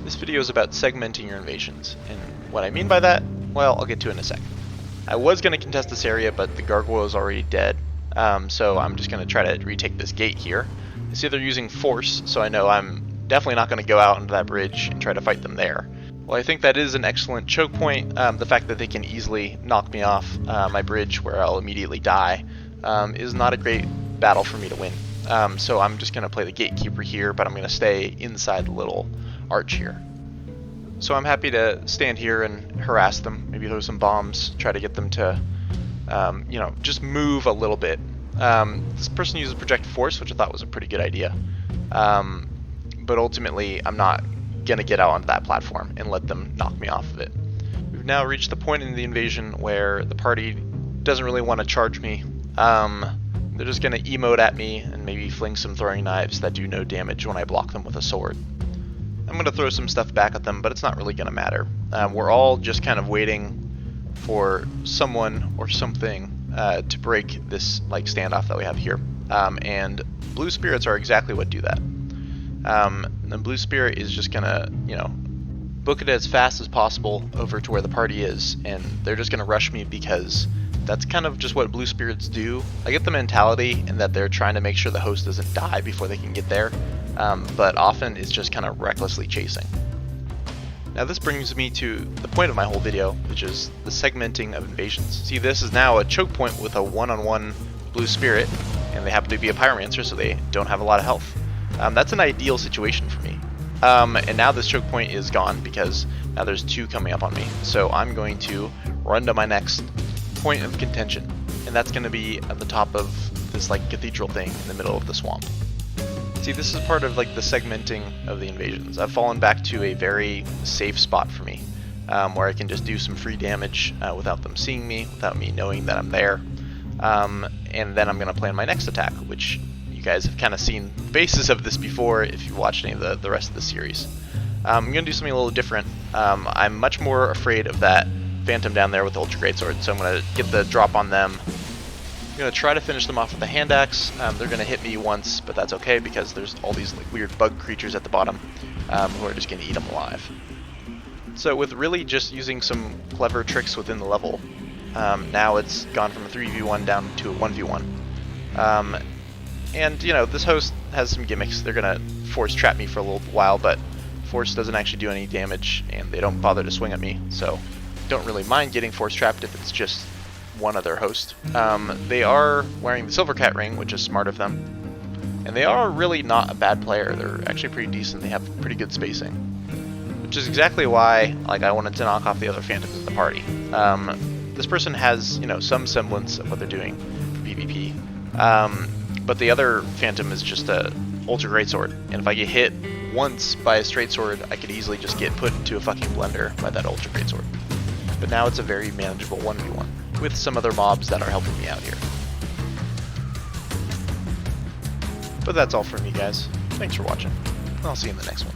This video is about segmenting your invasions, and what I mean by that, well, I'll get to it in a sec. I was going to contest this area, but the gargoyle is already dead, so I'm just going to try to retake this gate here. I see they're using force, so I know I'm definitely not going to go out onto that bridge and try to fight them there. Well, I think that is an excellent choke point. The fact that they can easily knock me off my bridge where I'll immediately die is not a great battle for me to win. So I'm just going to play the gatekeeper here, but I'm going to stay inside the little arch here. So I'm happy to stand here and harass them, maybe throw some bombs, try to get them to, just move a little bit. This person uses projected force, which I thought was a pretty good idea. But ultimately, I'm not going to get out onto that platform and let them knock me off of it. We've now reached the point in the invasion where the party doesn't really want to charge me. They're just going to emote at me and maybe fling some throwing knives that do no damage when I block them with a sword. I'm going to throw some stuff back at them, but it's not really going to matter. We're all just kind of waiting for someone or something to break this standoff that we have here. And blue spirits are exactly what do that. The blue spirit is just going to, book it as fast as possible over to where the party is, and they're just going to rush me because that's kind of just what blue spirits do. I get the mentality in that they're trying to make sure the host doesn't die before they can get there, but often it's just kind of recklessly chasing. Now this brings me to the point of my whole video, which is the segmenting of invasions. See, this is now a choke point with a one-on-one blue spirit, and they happen to be a pyromancer, so they don't have a lot of health. That's an ideal situation for me. And now this choke point is gone because now there's two coming up on me. So I'm going to run to my next point of contention, and that's going to be at the top of this cathedral thing in the middle of the swamp. See, this is part of the segmenting of the invasions. I've fallen back to a very safe spot for me, where I can just do some free damage without them seeing me, without me knowing that I'm there. And then I'm going to plan my next attack, which you guys have kind of seen the basis of this before if you've watched any of the rest of the series. I'm going to do something a little different. I'm much more afraid of that phantom down there with the ultra greatsword, so I'm going to get the drop on them. I'm going to try to finish them off with the hand axe. They're going to hit me once, but that's okay because there's all these weird bug creatures at the bottom who are just going to eat them alive. So with really just using some clever tricks within the level, now it's gone from a 3v1 down to a 1v1. And this host has some gimmicks. They're going to force trap me for a little while, but force doesn't actually do any damage, and they don't bother to swing at me, so don't really mind getting force trapped if it's just one other host. They are wearing the silver cat ring, which is smart of them, and they are really not a bad player. They're actually pretty decent. They have pretty good spacing, which is exactly why I wanted to knock off the other phantoms in the party. This person has some semblance of what they're doing for PvP, but the other phantom is just a ultra greatsword, and if I get hit once by a straight sword, I could easily just get put into a fucking blender by that ultra greatsword. But now it's a very manageable 1v1 with some other mobs that are helping me out here. But that's all from me, guys. Thanks for watching. I'll see you in the next one.